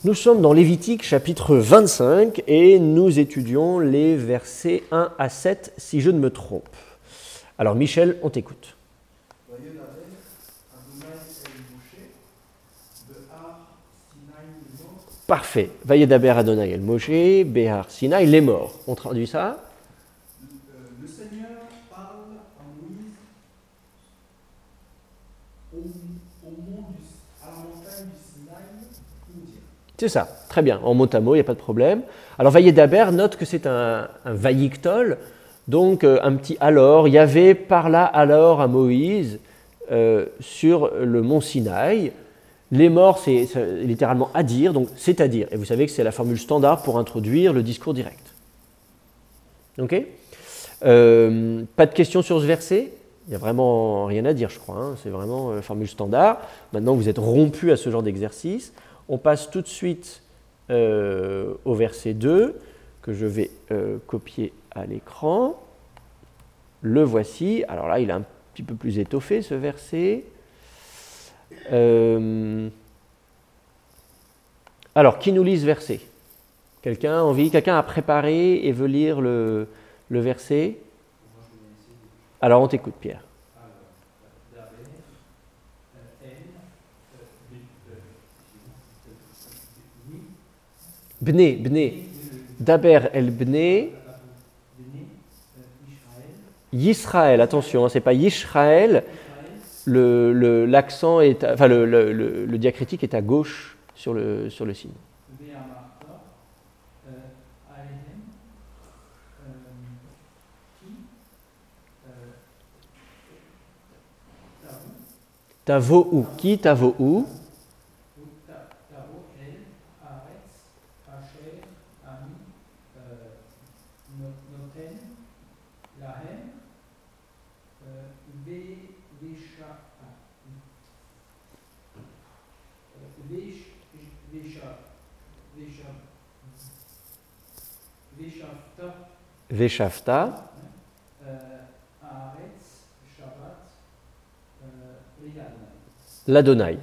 Nous sommes dans Lévitique chapitre 25 et nous étudions les versets 1 à 7 si je ne me trompe. Alors Michel, on t'écoute. Parfait. Vayedaber Adonai El Moshe, Behar Sinai, les morts. On traduit ça? Le Seigneur parle à Moïse au mont à la montagne du Sinaï. C'est ça, très bien. En mot à mot, il n'y a pas de problème. Alors Vayedaber note que c'est un Vayiktol, donc un petit alors. Yahvé parla alors à Moïse sur le mont Sinaï. Les morts, c'est littéralement à dire, donc c'est-à-dire. Et vous savez que c'est la formule standard pour introduire le discours direct. Ok? Pas de questions sur ce verset? Il n'y a vraiment rien à dire, je crois. Hein. C'est vraiment formule standard. Maintenant, vous êtes rompu à ce genre d'exercice. On passe tout de suite au verset 2, que je vais copier à l'écran. Le voici. Alors là, il est un petit peu plus étoffé, ce verset. Alors, qui nous lit ce verset? Quelqu'un a préparé et veut lire le verset? Alors, on t'écoute, Pierre. Bné, Daber el Bné, Yisraël, attention, c'est pas Yishraël, l'accent est, enfin le diacritique est à gauche sur le signe. Tavoou, qui Tavoou? Veshavta. L'Adonai.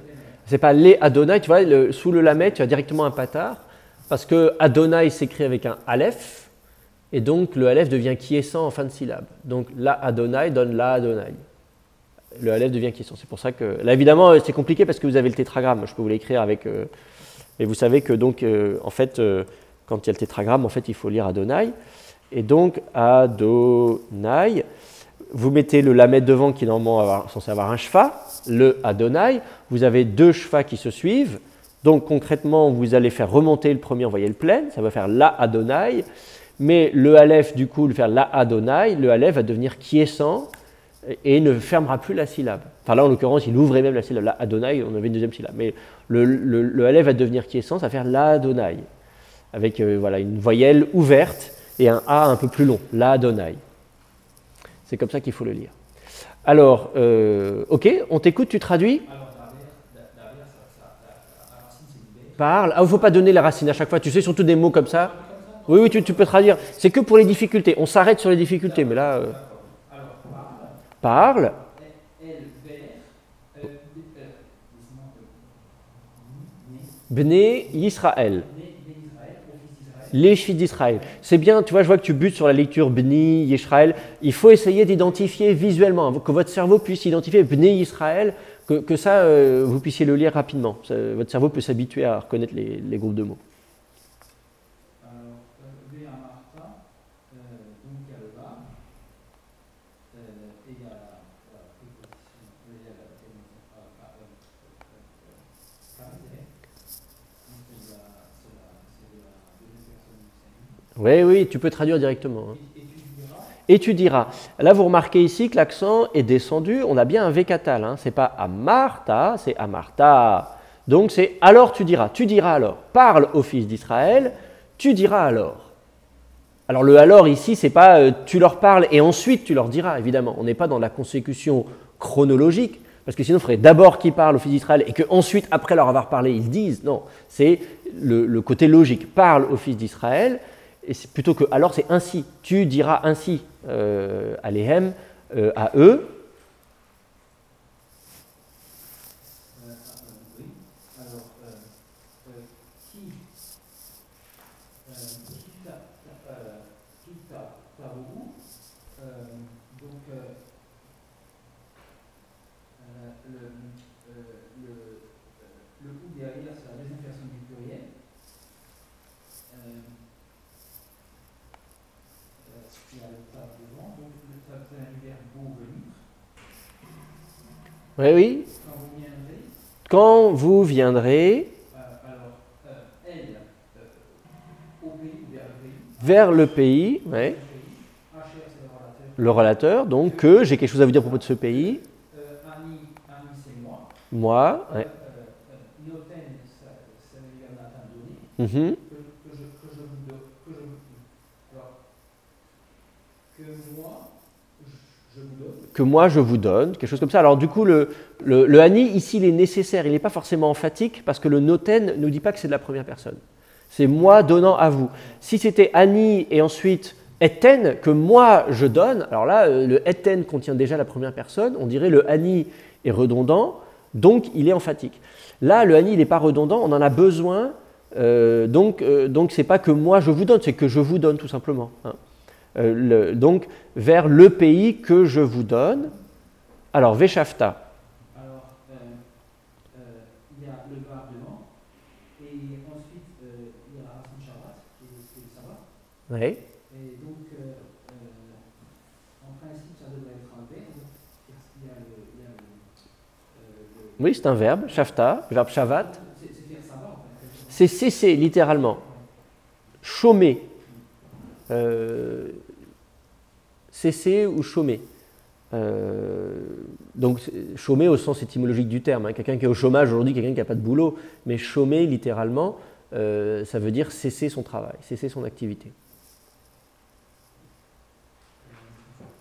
C'est pas les Adonai, tu vois, sous le lamet, tu as directement un patard, parce que Adonai s'écrit avec un Aleph, et donc le Aleph devient quiescent en fin de syllabe. Donc la Adonai donne la Adonai. Le Aleph devient quiescent. C'est pour ça que. Là, évidemment, c'est compliqué parce que vous avez le tétragramme. Je peux vous l'écrire avec. Et vous savez que, donc, en fait, quand il y a le tétragramme, en fait, il faut lire Adonai. Et donc, Adonai, vous mettez le lamet devant qui est normalement censé avoir un shfa, le Adonai. Vous avez deux shfas qui se suivent. Donc, concrètement, vous allez faire remonter le premier, envoyer le plein. Ça va faire la Adonai. Mais le Aleph, du coup, le faire la Adonai, le Aleph va devenir quiescent et ne fermera plus la syllabe. Enfin là, en l'occurrence, il ouvrait même la syllabe. La Adonai, on avait une deuxième syllabe. Mais le Aleph va devenir quiescent, ça va faire la Adonai. Avec voilà, une voyelle ouverte et un A un peu plus long. La Adonai. C'est comme ça qu'il faut le lire. Alors, ok, on t'écoute, tu traduis? Parle. Ah, il ne faut pas donner la racine à chaque fois. Tu sais, surtout des mots comme ça. Oui, tu peux traduire. C'est que pour les difficultés. On s'arrête sur les difficultés, mais là... Parle. Bné Yisraël. Les fils d'Israël. C'est bien, tu vois, je vois que tu butes sur la lecture Bni Yisraël. Il faut essayer d'identifier visuellement, que votre cerveau puisse identifier Bni Yisraël, que ça, vous puissiez le lire rapidement. Ça, votre cerveau peut s'habituer à reconnaître les groupes de mots. Oui, tu peux traduire directement. Hein. Et tu diras. Là, vous remarquez ici que l'accent est descendu. On a bien un vécatal. Hein. Ce n'est pas Amarta, c'est Amarta. Donc, c'est alors tu diras. Tu diras alors. Parle aux fils d'Israël, tu diras alors. Alors, le alors ici, ce n'est pas tu leur parles et ensuite tu leur diras, évidemment. On n'est pas dans la consécution chronologique. Parce que sinon, il faudrait d'abord qu'ils parlent aux fils d'Israël et qu'ensuite, après leur avoir parlé, ils disent. Non, c'est le côté logique. Parle aux fils d'Israël. Et c'est plutôt que, alors c'est ainsi, tu diras ainsi aléhem, à eux. le ou derrière, c'est la deuxième personne du pluriel. Il y a le tab devant, donc le tab c'est du verbe beau venir. Oui, oui. Quand vous viendrez. Quand vous viendrez. Elle, au pays, vers le pays. Ouais. HR, c'est le relateur, donc que j'ai quelque chose à vous dire à propos de ce pays. Annie, c'est moi. Moi. Ouais. Noten, c'est le verbe Nathan donné. Mm-hmm. Que je vous donne. Que moi je vous donne, quelque chose comme ça. Alors du coup, le Annie, ici, il est nécessaire, il n'est pas forcément emphatique, parce que le noten ne nous dit pas que c'est de la première personne. C'est moi donnant à vous. Si c'était Annie et ensuite etten, que moi je donne, alors là, le etten contient déjà la première personne, on dirait le Annie est redondant, donc il est emphatique. Là, le Annie, il n'est pas redondant, on en a besoin, donc c'est pas que moi je vous donne, c'est que je vous donne tout simplement. Hein. Donc, vers le pays que je vous donne. Alors, Veshafta. Alors, il y a le verbe devant, et ensuite, il y a la racine Shabbat, qui est le sabbat. Oui. Et donc, en principe, ça devrait être un verbe, parce qu'il y a le oui, c'est un verbe, Shafta, verbe Shavat. C'est faire sabbat, en fait. C'est cesser, littéralement. Chômer. Cesser ou chômer. Donc, chômer au sens étymologique du terme. Hein. Quelqu'un qui est au chômage aujourd'hui, quelqu'un qui n'a pas de boulot. Mais chômer, littéralement, ça veut dire cesser son travail, cesser son activité.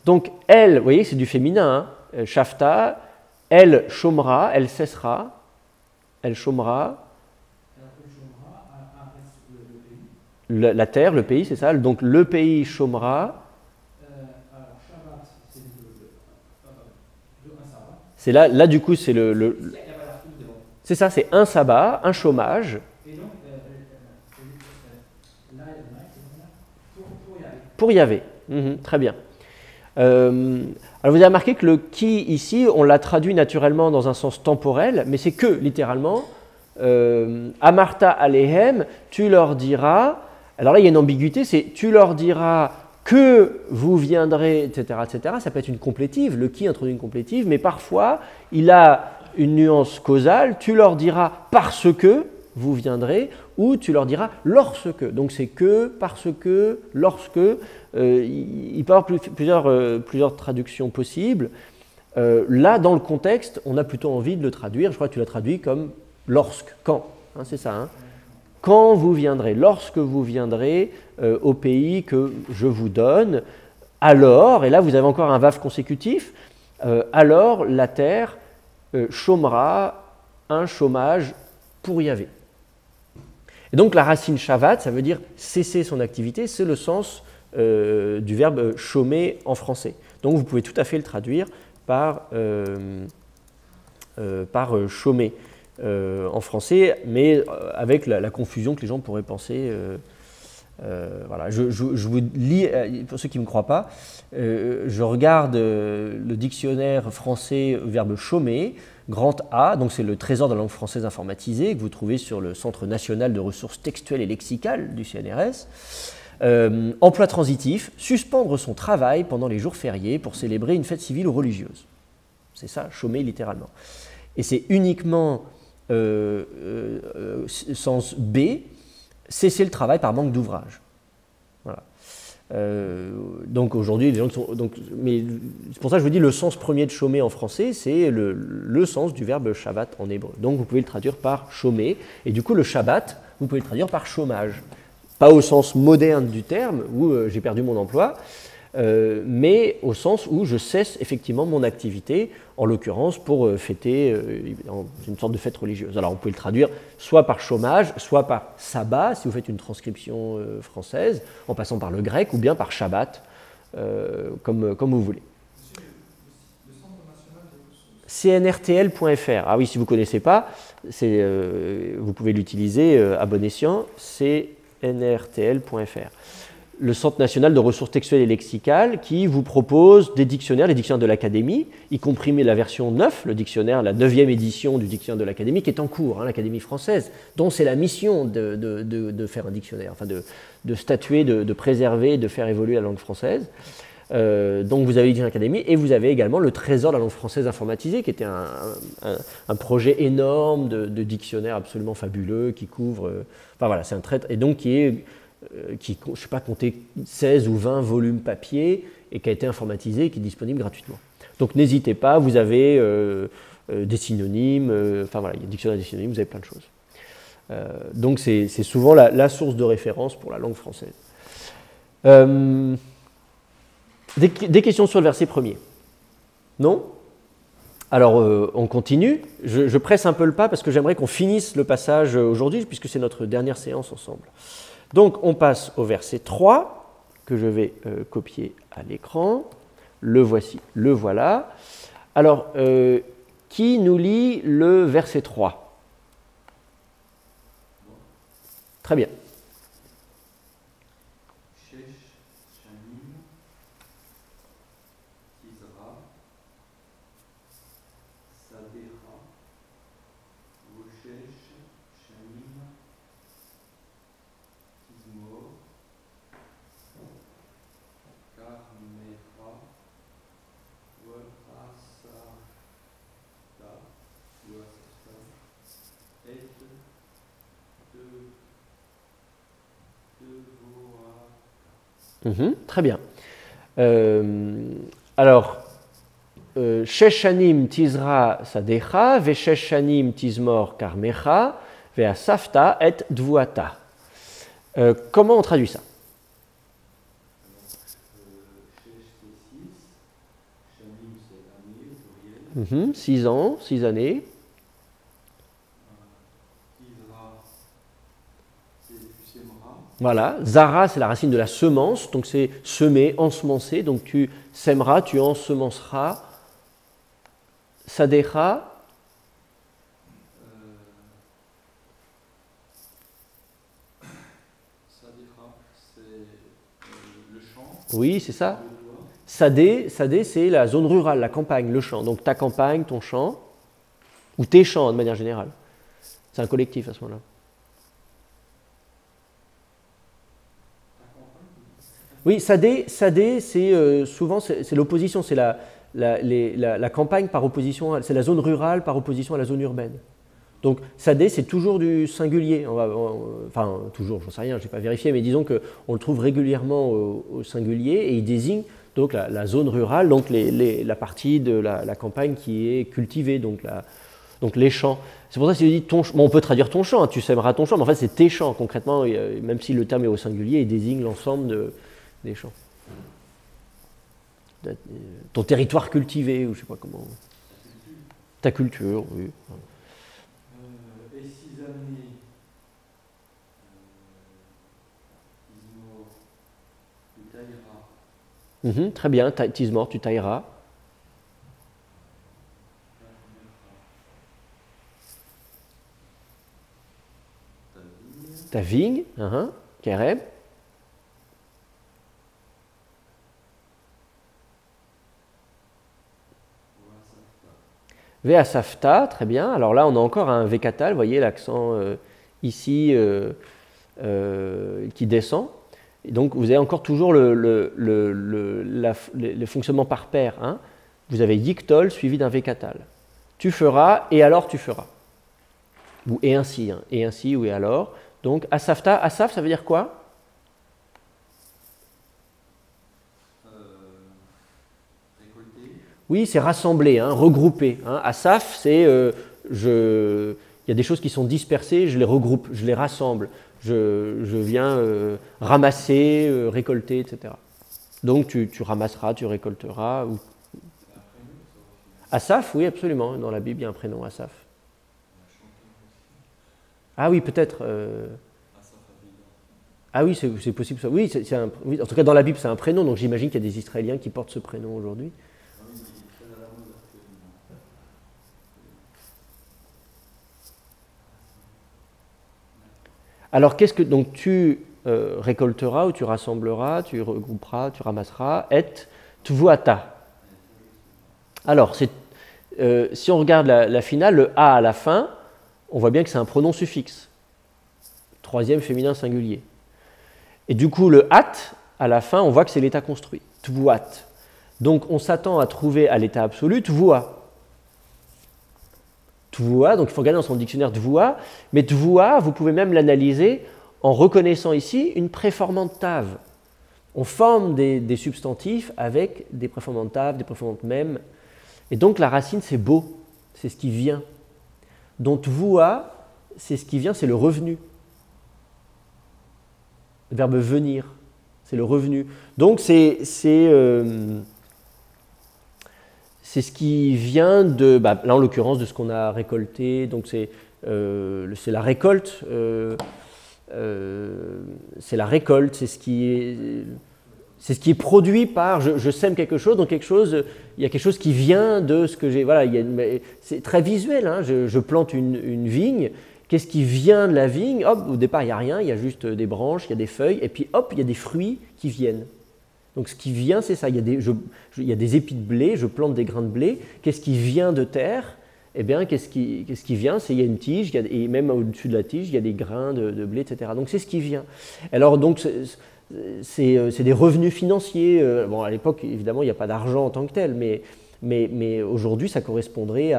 Donc, elle, vous voyez, c'est du féminin. Hein. Shafta, elle chômera, elle cessera. Elle chômera. La terre, le pays, c'est ça. Donc, le pays chômera. C'est là, du coup, c'est c'est ça, c'est un sabbat, un chômage. Pour Yahvé. Très bien. Alors, vous avez remarqué que le qui, ici, on l'a traduit naturellement dans un sens temporel, mais c'est que, littéralement, Amarta Alehem, tu leur diras. Alors là, il y a une ambiguïté, c'est tu leur diras que vous viendrez, etc., etc. Ça peut être une complétive, le qui introduit une complétive, mais parfois, il a une nuance causale, tu leur diras parce que vous viendrez, ou tu leur diras lorsque. Donc c'est que, parce que, lorsque. Il peut y avoir plusieurs traductions possibles. Là, dans le contexte, on a plutôt envie de le traduire. Je crois que tu l'as traduit comme lorsque, quand. Hein, c'est ça. Hein. Quand vous viendrez, lorsque vous viendrez au pays que je vous donne, alors, et là vous avez encore un vav consécutif, alors la terre chômera un chômage pour Yahvé. Et donc la racine shavat, ça veut dire cesser son activité, c'est le sens du verbe chômer en français. Donc vous pouvez tout à fait le traduire par chômer en français, mais avec la confusion que les gens pourraient penser. Voilà. Je vous lis, pour ceux qui ne me croient pas, je regarde le dictionnaire français verbe chômer, grand A, donc c'est le trésor de la langue française informatisée que vous trouvez sur le Centre national de ressources textuelles et lexicales du CNRS. Emploi transitif, suspendre son travail pendant les jours fériés pour célébrer une fête civile ou religieuse. C'est ça, chômer littéralement. Et c'est uniquement sens B, cesser le travail par manque d'ouvrage. Voilà. Donc aujourd'hui, les gens qui sont. Mais c'est pour ça que je vous dis le sens premier de chômer en français, c'est le sens du verbe Shabbat en hébreu. Donc vous pouvez le traduire par chômer, et du coup le Shabbat, vous pouvez le traduire par chômage. Pas au sens moderne du terme, où j'ai perdu mon emploi, mais au sens où je cesse effectivement mon activité, en l'occurrence pour fêter une sorte de fête religieuse. Alors on peut le traduire soit par chômage, soit par sabbat, si vous faites une transcription française, en passant par le grec, ou bien par Shabbat, comme vous voulez. cnrtl.fr. Ah oui, si vous ne connaissez pas, vous pouvez l'utiliser à bon escient, cnrtl.fr. Le Centre national de ressources textuelles et lexicales qui vous propose des dictionnaires, les dictionnaires de l'Académie, y compris la version 9, le dictionnaire, la 9e édition du dictionnaire de l'Académie, qui est en cours, l'Académie française, dont c'est la mission de faire un dictionnaire, enfin de statuer, de préserver, de faire évoluer la langue française. Donc vous avez le dictionnaire Académie et vous avez également le Trésor de la langue française informatisée, qui était un projet énorme de dictionnaire absolument fabuleux qui couvre. Enfin voilà, c'est un trait. Et donc qui, je ne sais pas, compter 16 ou 20 volumes papier et qui a été informatisé et qui est disponible gratuitement. Donc n'hésitez pas, vous avez des synonymes, enfin voilà, il y a un dictionnaire des synonymes, vous avez plein de choses. Donc c'est souvent la source de référence pour la langue française. Des questions sur le verset premier? Non? Alors, on continue. Je presse un peu le pas parce que j'aimerais qu'on finisse le passage aujourd'hui, puisque c'est notre dernière séance ensemble. Donc, on passe au verset 3, que je vais copier à l'écran. Le voici, le voilà. Alors, qui nous lit le verset 3? Très bien. Très bien. Alors, Sheshanim tizra sadecha, ve Sheshanim tizmor karmecha, ve asafta et dvuata. Comment on traduit ça? 6 ans, 6 années. Voilà, Zara, c'est la racine de la semence, donc c'est semer, ensemencer, donc tu sèmeras, tu ensemenceras. Sadecha. C'est le champ. Oui, c'est ça. Sadé, c'est la zone rurale, la campagne, le champ. Donc ta campagne, ton champ, ou tes champs de manière générale. C'est un collectif à ce moment-là. Oui, Sadé, c'est souvent c'est l'opposition, c'est la campagne par opposition, c'est la zone rurale par opposition à la zone urbaine. Donc Sadé, c'est toujours du singulier. Enfin, toujours, j'en sais rien, je n'ai pas vérifié, mais disons qu'on le trouve régulièrement au singulier et il désigne donc la zone rurale, donc la partie de la campagne qui est cultivée, donc les champs. C'est pour ça que si je dis ton champ, bon, on peut traduire ton champ, hein, tu sèmeras ton champ, mais en fait c'est tes champs concrètement, même si le terme est au singulier, il désigne l'ensemble des champs. Ton territoire cultivé, ou je ne sais pas comment. Ta culture, oui. Et 6 années, tu tailleras. Très bien, Tismor, tu tailleras. Ta vigne, Kerem. Ve'asafta, très bien. Alors là, on a encore un Vekatal, vous voyez l'accent ici qui descend. Et donc, vous avez encore toujours le fonctionnement par paire. Hein. Vous avez Yiktol suivi d'un Vekatal. Tu feras et alors tu feras. Ou et ainsi, hein. Et ainsi ou et alors. Donc, Asafta, Asaf, ça veut dire quoi? Oui, c'est rassembler, hein, regrouper. Hein. Asaf, c'est il y a des choses qui sont dispersées, je les regroupe, je les rassemble, je viens ramasser, récolter, etc. Donc tu ramasseras, tu récolteras. Asaf, oui, absolument. Dans la Bible, il y a un prénom, Asaf. Ah oui, peut-être. Ah oui, c'est possible. Oui, oui, en tout cas, dans la Bible, c'est un prénom, donc j'imagine qu'il y a des Israéliens qui portent ce prénom aujourd'hui. Alors, qu'est-ce que donc tu récolteras ou tu rassembleras, tu regrouperas, tu ramasseras, et tvuata. Alors, si on regarde la finale, le a à la fin, on voit bien que c'est un pronom suffixe, troisième féminin singulier. Et du coup, le at à la fin, on voit que c'est l'état construit, tvuat. Donc, on s'attend à trouver à l'état absolu tvua. Tvua, donc il faut regarder dans son dictionnaire tvua, mais tvua, vous pouvez même l'analyser en reconnaissant ici une préformante tave. On forme des substantifs avec des préformantes tave, des préformantes même. Et donc la racine, c'est beau, c'est ce qui vient. Donc tvua, c'est ce qui vient, c'est le revenu. Le verbe venir, c'est le revenu. Donc c'est ce qui vient de, là en l'occurrence, de ce qu'on a récolté. Donc c'est la récolte. C'est la récolte, c'est ce qui est produit par je sème quelque chose, donc il y a quelque chose qui vient de ce que j'ai. Voilà, c'est très visuel. Hein, je plante une vigne. Qu'est-ce qui vient de la vigne? Hop, au départ, il n'y a rien, il y a juste des branches, il y a des feuilles, et puis hop, il y a des fruits qui viennent. Donc ce qui vient, c'est ça. Il y a des épis de blé, je plante des grains de blé. Qu'est-ce qui vient de terre? Eh bien, qu'est-ce qui vient? C'est il y a une tige, et même au-dessus de la tige, il y a des grains de blé, etc. Donc c'est ce qui vient. Alors donc c'est des revenus financiers. Bon, à l'époque, évidemment, il n'y a pas d'argent en tant que tel, mais aujourd'hui, ça correspondrait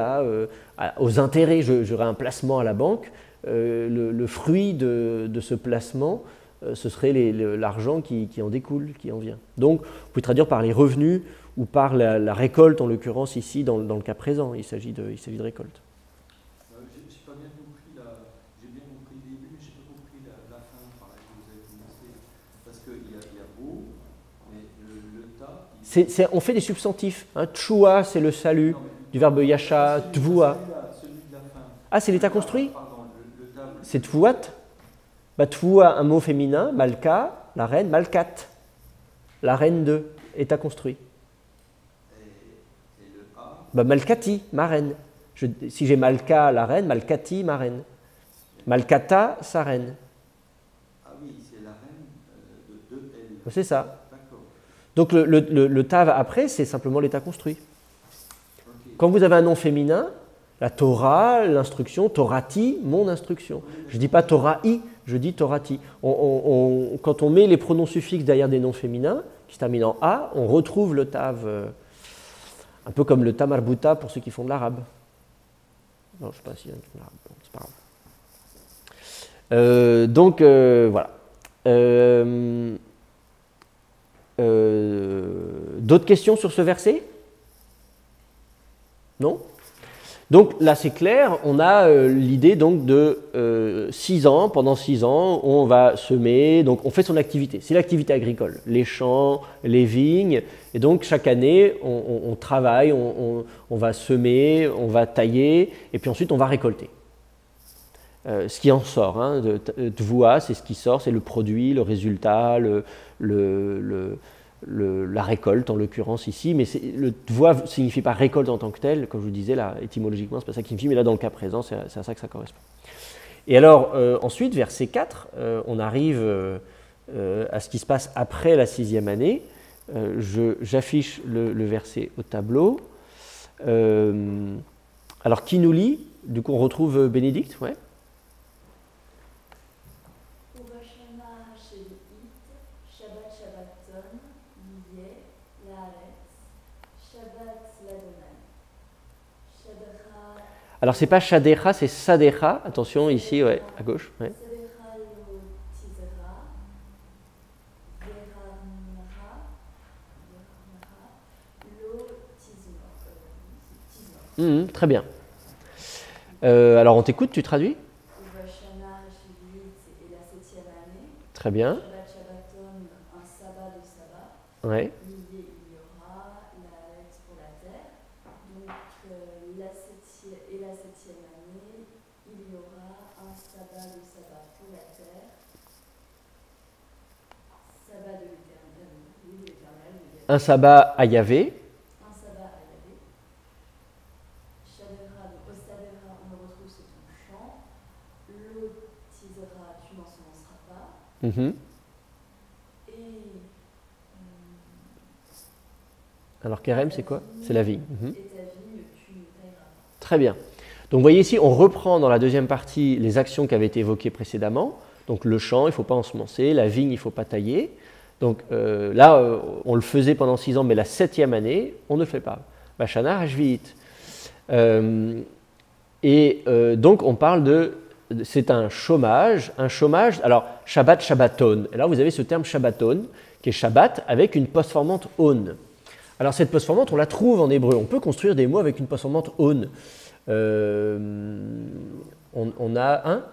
aux intérêts. J'aurais un placement à la banque. Le fruit de ce placement, ce serait l'argent qui en découle, qui en vient. Donc, vous pouvez traduire par les revenus ou par la récolte, en l'occurrence ici, dans le cas présent. Il s'agit de récolte. J'ai pas bien compris j'ai bien compris le début, mais j'ai pas compris la fin par laquelle vous avez commencé. Parce qu'il y a beau, mais le ta. On fait des substantifs. Hein. Tchua, c'est le salut, du verbe yasha, tvua. Celui de la fin. Ah, c'est l'état construit? Pardon, le ta. C'est tvuat. Tvua, un mot féminin, malka, la reine, malkat, la reine de, état construit. Et le a. Malkati, ma reine. Si j'ai malka, la reine, malkati, ma reine. Malkata, sa reine. Ah oui, c'est la reine de elle. C'est ça. D'accord. Donc le tav après, c'est simplement l'état construit. Okay. Quand vous avez un nom féminin, la Torah, l'instruction, Torati, mon instruction. Je ne dis pas Torahi, je dis Torati. Quand on met les pronoms suffixes derrière des noms féminins, qui se terminent en A, on retrouve le tav, un peu comme le tamarbuta pour ceux qui font de l'arabe. Non, je ne sais pas s'il y a un qui font de l'arabe, bon, c'est pas grave. Voilà. D'autres questions sur ce verset? Non? Donc là c'est clair, on a l'idée donc de 6 ans, pendant 6 ans, on va semer, donc on fait son activité, c'est l'activité agricole, les champs, les vignes, et donc chaque année on travaille, on va semer, on va tailler, et puis ensuite on va récolter. Ce qui en sort, hein, tvua, c'est ce qui sort, c'est le produit, le résultat, la récolte en l'occurrence ici, mais le tvua ne signifie pas récolte en tant que telle, comme je vous disais là, étymologiquement c'est pas ça qui signifie, mais là dans le cas présent c'est à ça que ça correspond. Et alors ensuite, verset 4, on arrive à ce qui se passe après la 6e année. J'affiche le verset au tableau. Alors qui nous lit? Du coup on retrouve Bénédicte, ouais. Alors, c'est pas Shadecha, c'est Sadecha. Attention, ici, ouais, à gauche. Ouais. Très bien. Alors, on t'écoute, tu traduis? Très bien. Ouais. Un sabbat à Yahvé. Un sabbat à Yahvé. Shadera, au Sadera, on le retrouve, c'est ton chant. Lo Tizera, tu mentionnes Mhm. Et Alors, Kérem, c'est quoi? C'est la vigne. Mhm. et ta vigne, tu tailleras. Très bien. Donc, vous voyez ici, on reprend dans la deuxième partie les actions qui avaient été évoquées précédemment. Donc, le champ, il ne faut pas ensemencer, la vigne, il ne faut pas tailler. Donc, là, on le faisait pendant 6 ans, mais la 7e année, on ne le fait pas. Bashana Hashvit. Donc, on parle de. C'est un chômage. Alors, Shabbat, Shabbaton. Et là, vous avez ce terme Shabbaton, qui est Shabbat avec une postformante on. Alors, cette postformante, on la trouve en hébreu. On peut construire des mots avec une postformante on. On a un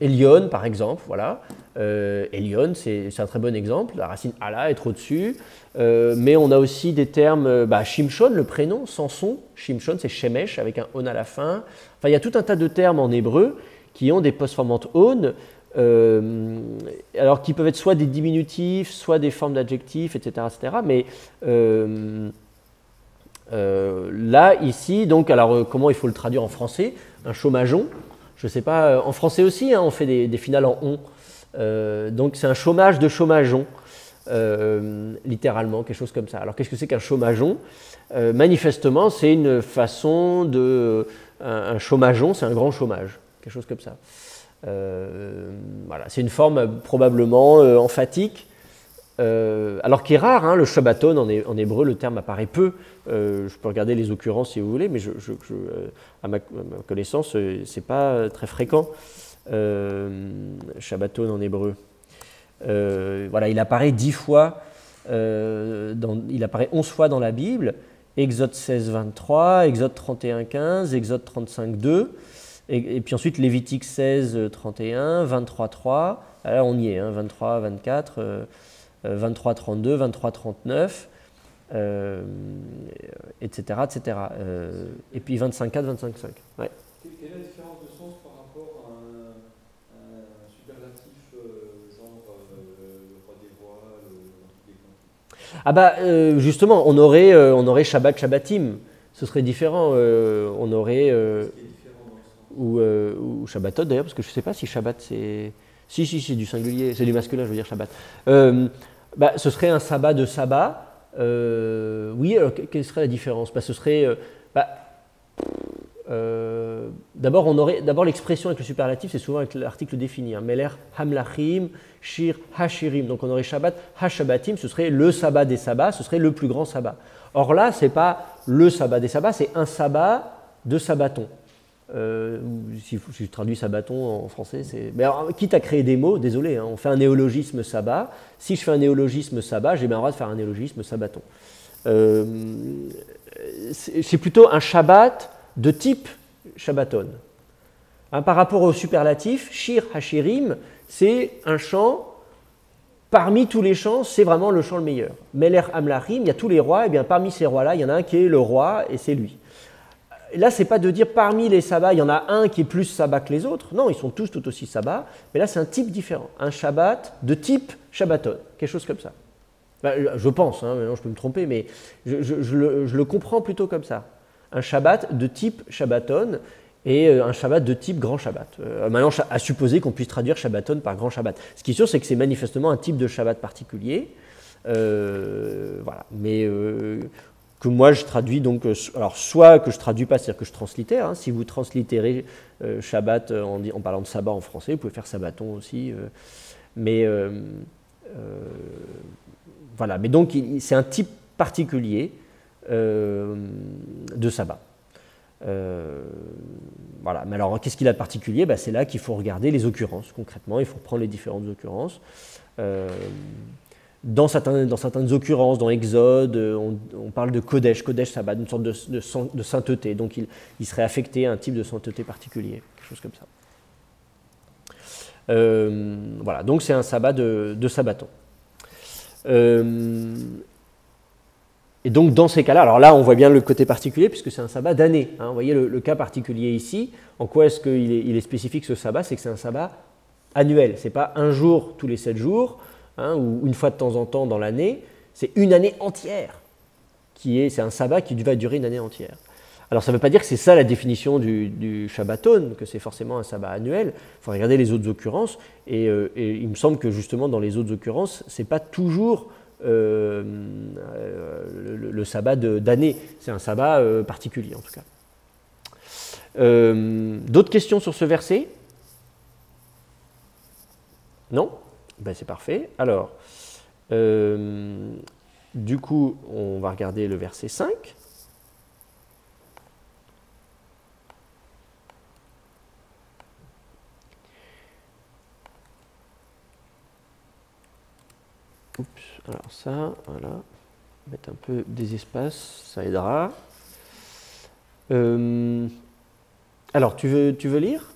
Elion, par exemple, voilà. Elion, c'est un très bon exemple. La racine Allah est au-dessus. Mais on a aussi des termes, Shimshon, le prénom, Samson. Shimshon, c'est Shemesh, avec un on à la fin. Enfin, il y a tout un tas de termes en hébreu qui ont des postformantes on, alors qui peuvent être soit des diminutifs, soit des formes d'adjectifs, etc., etc. Mais là, ici, donc, alors comment il faut le traduire en français? Un chômageon. Je ne sais pas, en français aussi, hein, on fait des finales en on. Donc c'est un chômage de chômageon, littéralement, quelque chose comme ça. Alors qu'est-ce que c'est qu'un chômageon? Manifestement, c'est une façon de... Un chômageon, c'est un grand chômage, quelque chose comme ça. Voilà, c'est une forme probablement emphatique, alors qui est rare, hein, le Shabbaton en hébreu, le terme apparaît peu. Je peux regarder les occurrences si vous voulez, mais à ma connaissance, ce n'est pas très fréquent, Shabbaton en hébreu. Voilà, il apparaît 10 fois, il apparaît 11 fois dans la Bible, Exode 16, 23, Exode 31, 15, Exode 35, 2, et puis ensuite Lévitique 16, 31, 23, 3, là on y est, hein, 23, 24, 23, 32, 23, 39, etc. etc. Et puis 25, 4, 25, 5. Ouais. Quelle est la différence de sens par rapport à un superlatif genre le roi des rois, les cantiques? Ah bah justement, on aurait Shabbat, Shabbatim. Ce serait différent. On aurait ou Shabbatot d'ailleurs, parce que je ne sais pas si Shabbat c'est c'est du singulier, c'est du masculin, je veux dire Shabbat. Ce serait un sabbat de sabbat. Oui, alors quelle serait la différence? Ce serait d'abord l'expression avec le superlatif, c'est souvent avec l'article défini. Hein, Meler Hamlachim, Shir Hashirim. Donc on aurait Shabbat Hashabbatim, ce serait le sabbat des sabbats, ce serait le plus grand sabbat. Or là, ce n'est pas le sabbat des sabbats, c'est un sabbat de sabbaton. Si je traduis sabbaton en français, c'est. Mais alors, quitte à créer des mots, désolé, hein, on fait un néologisme sabbat. Si je fais un néologisme sabbat, j'ai bien le droit de faire un néologisme sabbaton. C'est plutôt un Shabbat de type Shabbaton. Hein, par rapport au superlatif, Shir Hashirim, c'est un chant, parmi tous les chants, c'est vraiment le chant le meilleur. Meler Hamlachim, il y a tous les rois, et bien parmi ces rois-là, il y en a un qui est le roi, et c'est lui. Là, ce n'est pas de dire parmi les sabbats, il y en a un qui est plus sabbat que les autres. Non, ils sont tous tout aussi sabbats, mais là, c'est un type différent. Un Shabbat de type Shabbaton, quelque chose comme ça. Je pense, hein, maintenant je peux me tromper, mais je le comprends plutôt comme ça. Un Shabbat de type Shabbaton et un Shabbat de type Grand Shabbat. Maintenant, à supposer qu'on puisse traduire Shabbaton par Grand Shabbat. Ce qui est sûr, c'est que c'est manifestement un type de Shabbat particulier. Voilà. Mais que moi je traduis donc, alors soit que je traduis pas, c'est-à-dire que je translittère. Hein, si vous translittérez Shabbat en parlant de sabbat en français, vous pouvez faire sabbaton aussi. Voilà. Mais donc c'est un type particulier de sabbat. Voilà. Mais alors, qu'est-ce qu'il a de particulier? C'est là qu'il faut regarder les occurrences, concrètement. Il faut prendre les différentes occurrences. Dans certaines occurrences, dans Exode, on parle de Kodesh. Kodesh, sabbat, une sorte de sainteté. Donc, il serait affecté à un type de sainteté particulier, quelque chose comme ça. Voilà. Donc, c'est un sabbat de sabbaton. Et donc, dans ces cas-là, alors là, on voit bien le côté particulier, puisque c'est un sabbat d'année. Hein. Vous voyez le cas particulier ici. En quoi est-ce qu'il est spécifique ce sabbat? C'est que c'est un sabbat annuel. Ce n'est pas un jour tous les 7 jours, hein, ou une fois de temps en temps dans l'année. C'est une année entière. C'est un sabbat qui va durer une année entière. Alors ça ne veut pas dire que c'est ça la définition du Shabbaton, que c'est forcément un sabbat annuel. Il faut regarder les autres occurrences, et il me semble que justement dans les autres occurrences, ce n'est pas toujours le sabbat d'année, c'est un sabbat particulier en tout cas. D'autres questions sur ce verset? Non? Ben, c'est parfait. Alors, du coup, on va regarder le verset 5. Oups, alors ça, voilà. Mettre un peu des espaces, ça aidera. Alors, tu veux lire?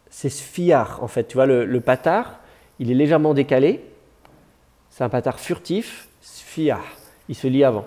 C'est sfiar, en fait. Tu vois, le patar, il est légèrement décalé. C'est un patar furtif. Sfiar. Il se lit avant.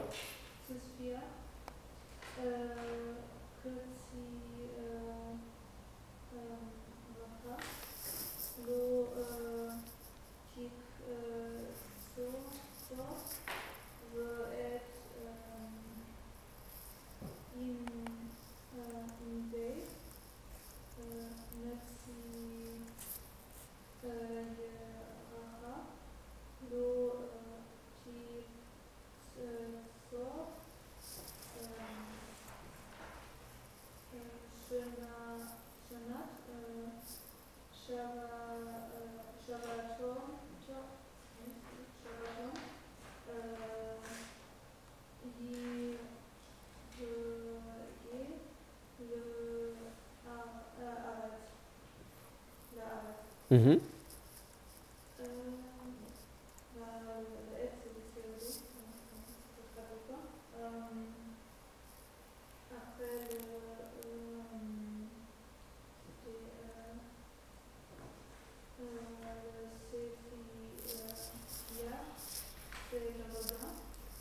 Mhm.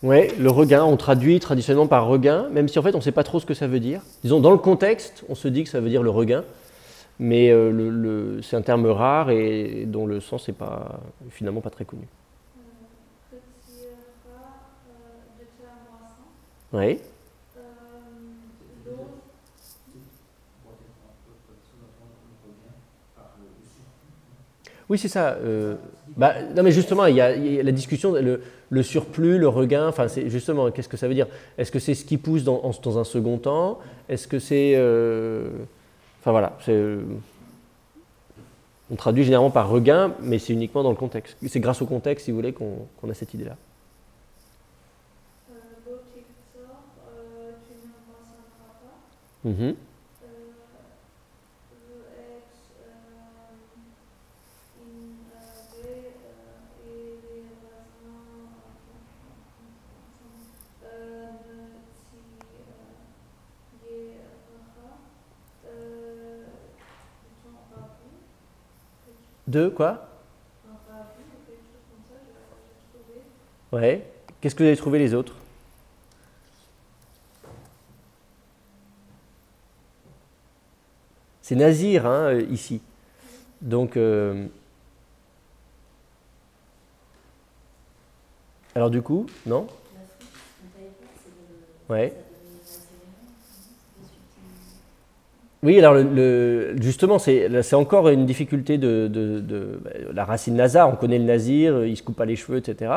Ouais, le regain, on traduit traditionnellement par regain, même si en fait on ne sait pas trop ce que ça veut dire. Disons, dans le contexte, on se dit que ça veut dire le regain, mais c'est un terme rare et dont le sens n'est finalement pas très connu. Oui. Oui, c'est ça. Non, mais justement, il y a la discussion, le surplus, le regain, enfin, c'est justement, qu'est-ce que ça veut dire? Est-ce que c'est ce qui pousse dans un second temps? Est-ce que c'est... Enfin voilà, on traduit généralement par regain, mais c'est uniquement dans le contexte. C'est grâce au contexte, si vous voulez, qu'on a cette idée-là. Mm-hmm. De quoi? Ouais. Qu'est-ce que vous avez trouvé les autres? C'est Nazir, hein, ici. Donc, alors du coup, non? Ouais. Oui, alors justement, c'est encore une difficulté de la racine nazar. On connaît le nazir, il ne se coupe pas les cheveux, etc.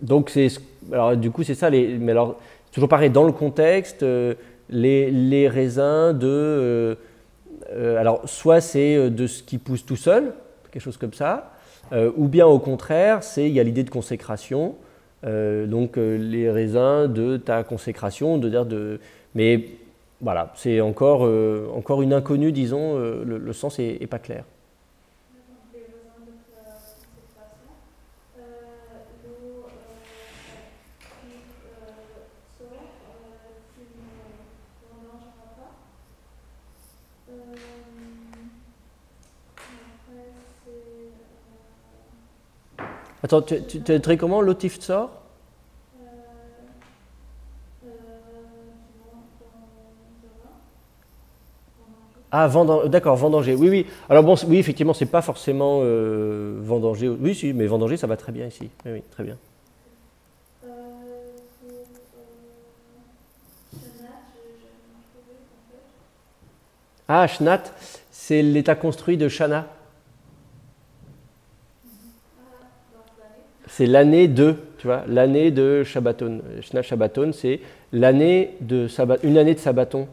Donc, alors, du coup, c'est ça. Mais alors, toujours pareil, dans le contexte, les raisins alors, soit c'est de ce qui pousse tout seul, quelque chose comme ça, ou bien au contraire, il y a l'idée de consécration. Donc les raisins de ta consécration, mais voilà, c'est encore une inconnue, disons, le sens n'est pas clair. Attends, tu as écrit comment, l'otif tsor? Ah, d'accord, vendanger. Oui, oui. Alors bon, oui, effectivement, c'est pas forcément vendanger. Oui, si, mais vendanger, ça va très bien ici. Oui, oui, très bien. Pour Shanat, j'ai jamais trouvé en fait. Ah, Shnat, c'est l'état construit de Shana. Dans l'année. C'est l'année de, tu vois, l'année de Shabbaton. Shna Shabbaton, c'est l'année de une année de Sabbaton.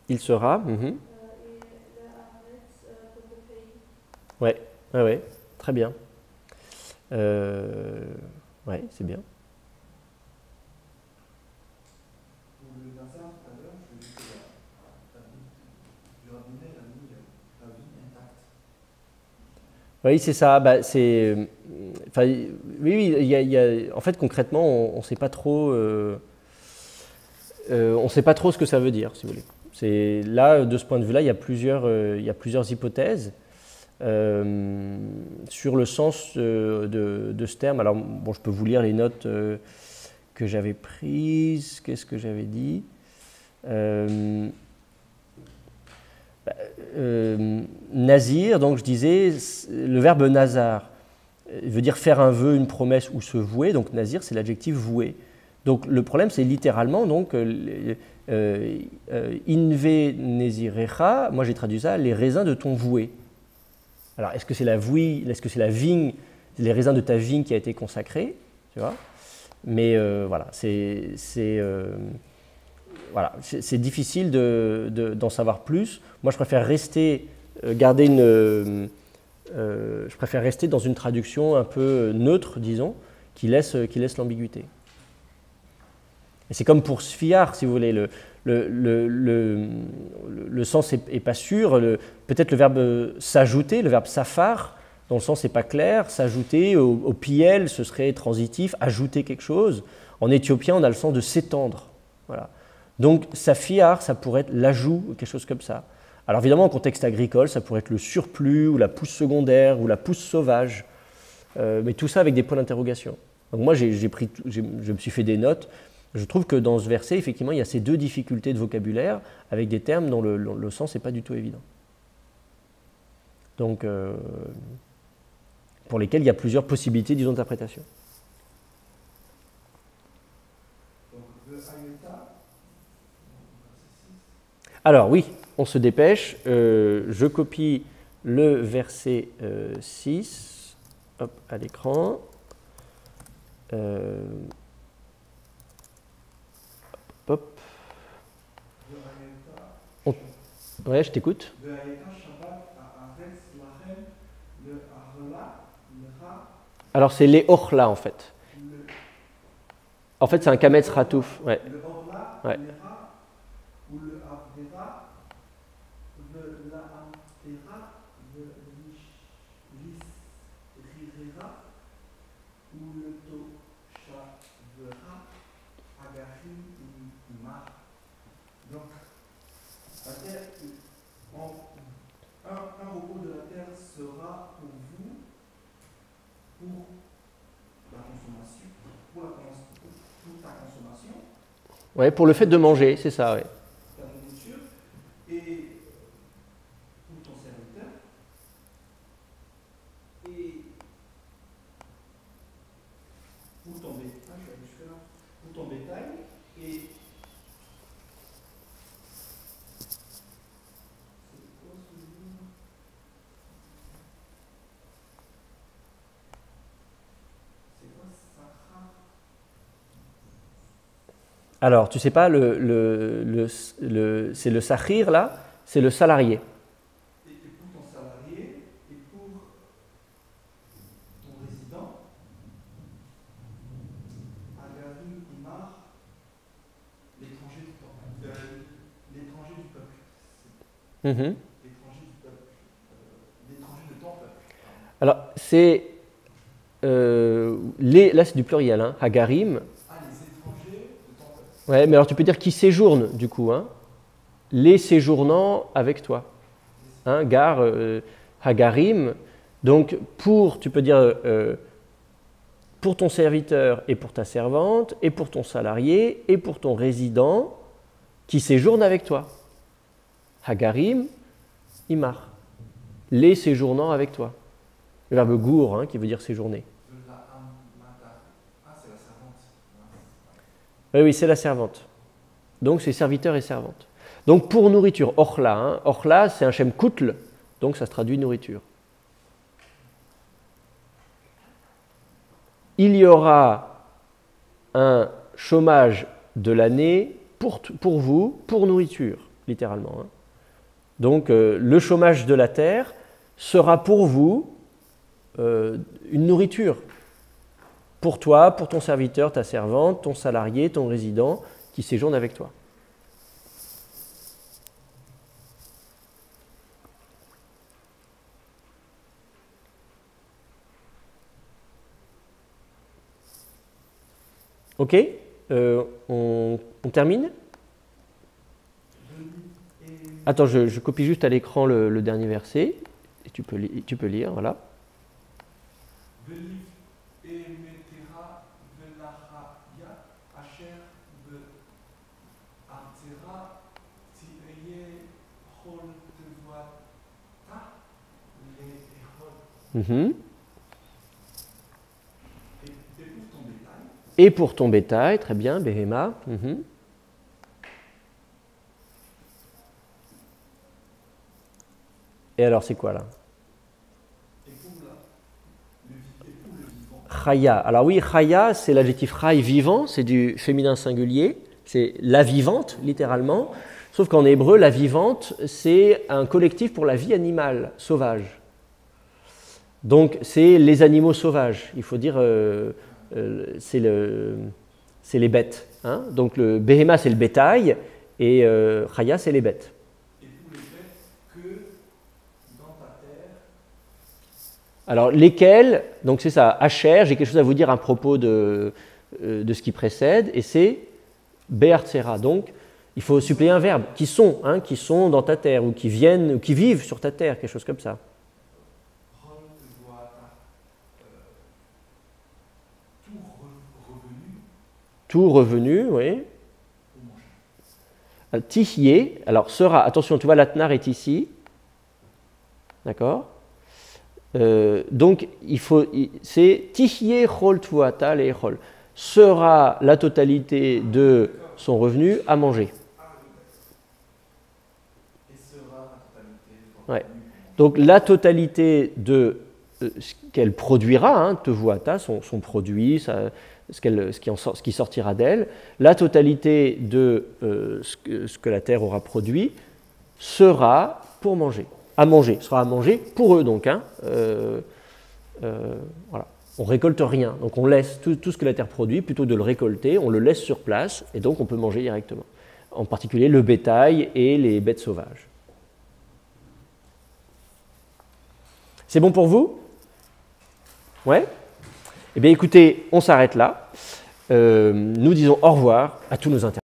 Il sera. Et le Haaretz pour le pays. Ouais, ouais, ouais, très bien. Ouais, c'est bien. Pour le Nazar, tout à l'heure, je dis que du rabbinat a la vie intacte. Oui, c'est ça. Bah, enfin, oui, oui, en fait, concrètement, on ne sait pas trop. On sait pas trop ce que ça veut dire, si vous voulez. Là, de ce point de vue-là, il y a plusieurs hypothèses sur le sens de ce terme. Alors, bon, je peux vous lire les notes que j'avais prises. Qu'est-ce que j'avais dit Nazir, donc je disais, le verbe nazar veut dire faire un vœu, une promesse ou se vouer. Donc nazir, c'est l'adjectif vouer. Donc le problème, c'est littéralement donc inve nezirecha. Moi, j'ai traduit ça les raisins de ton voué. Alors, est-ce que c'est la vouille, est-ce que c'est la vigne, les raisins de ta vigne qui a été consacrée, tu vois? Mais voilà, voilà, c'est difficile d'en savoir plus. Moi, je préfère rester, je préfère rester dans une traduction un peu neutre, disons, qui laisse l'ambiguïté. Et c'est comme pour sfiar, si vous voulez, le sens n'est pas sûr. Peut-être le verbe s'ajouter, le verbe safar, dont le sens n'est pas clair, s'ajouter, au piel, ce serait transitif, ajouter quelque chose. En éthiopien, on a le sens de s'étendre. Voilà. Donc, safiar, ça pourrait être l'ajout, quelque chose comme ça. Alors évidemment, en contexte agricole, ça pourrait être le surplus, ou la pousse secondaire, ou la pousse sauvage. Mais tout ça avec des points d'interrogation. Donc moi, je me suis fait des notes. Je trouve que dans ce verset, effectivement, il y a ces deux difficultés de vocabulaire avec des termes dont le sens n'est pas du tout évident. Donc, pour lesquels il y a plusieurs possibilités, disons, d'interprétation. Alors oui, on se dépêche. Je copie le verset 6 hop, à l'écran. Hop. Ouais, je t'écoute. Alors c'est les orla en fait. En fait, c'est un kametz ratouf. Ouais. Ouais. Un repos de la terre sera pour vous, pour la consommation, pour ta consommation. Ouais, pour le fait de manger, c'est ça, ouais. Ta nourriture, et pour ton serviteur, et pour ton bétail, et Alors, tu sais pas, c'est le sahir là, c'est le salarié. Et pour ton salarié, et pour ton résident, Agarim, Imar, l'étranger du peuple. Mm-hmm. L'étranger du peuple. L'étranger de ton peuple. Alors, c'est. Là, c'est du pluriel, hein, Hagarim. Ouais, mais alors tu peux dire qui séjourne du coup, hein, les séjournants avec toi. Hein, Hagarim, Donc, tu peux dire pour ton serviteur et pour ta servante, et pour ton salarié, et pour ton résident qui séjourne avec toi. Hagarim, imar. Les séjournant avec toi. Le verbe gour, hein, qui veut dire séjourner. Ah, c'est la servante. Oui, c'est la servante. Donc, c'est serviteur et servante. Donc, pour nourriture, orla. Hein. Orla, c'est un shem koutl, donc ça se traduit nourriture. Il y aura un chômage de l'année pour vous, pour nourriture, littéralement. Hein. Donc, le chômage de la terre sera pour vous une nourriture. Pour toi, pour ton serviteur, ta servante, ton salarié, ton résident qui séjourne avec toi. Ok, on termine. Attends, je copie juste à l'écran le dernier verset. Et tu peux lire, voilà. Et pour ton bétail, très bien, Behema. Et alors, c'est quoi là? Chaya. Alors oui, Chaya, c'est l'adjectif Chay, vivant, c'est du féminin singulier, c'est la vivante, littéralement. Sauf qu'en hébreu, la vivante, c'est un collectif pour la vie animale, sauvage. Donc, c'est les animaux sauvages. Il faut dire, c'est les bêtes. Hein. Donc, le Behema, c'est le bétail, et Chaya, c'est les bêtes. Et tous les bêtes que dans ta terre. Alors, lesquels, donc c'est ça, Asher, j'ai quelque chose à vous dire à propos de ce qui précède, et c'est Be'artsera. Donc, il faut suppléer un verbe, qui sont dans ta terre, ou qui viennent, ou qui vivent sur ta terre, quelque chose comme ça. Tout revenu, oui. Tihié, alors sera, attention, tu vois, l'atnar est ici. D'accord. Donc, c'est Tihié chol tuata le chol. Sera la totalité de son revenu à manger. Ouais. Donc, la totalité de ce qu'elle produira, hein, tevuata, son produit, ce qui sortira d'elle, la totalité de ce que la terre aura produit sera pour manger, sera à manger pour eux donc. Hein, voilà. On récolte rien, donc on laisse tout ce que la terre produit, plutôt que de le récolter, on le laisse sur place et donc on peut manger directement. En particulier le bétail et les bêtes sauvages. C'est bon pour vous? Ouais? Eh bien écoutez, on s'arrête là. Nous disons au revoir à tous nos internautes.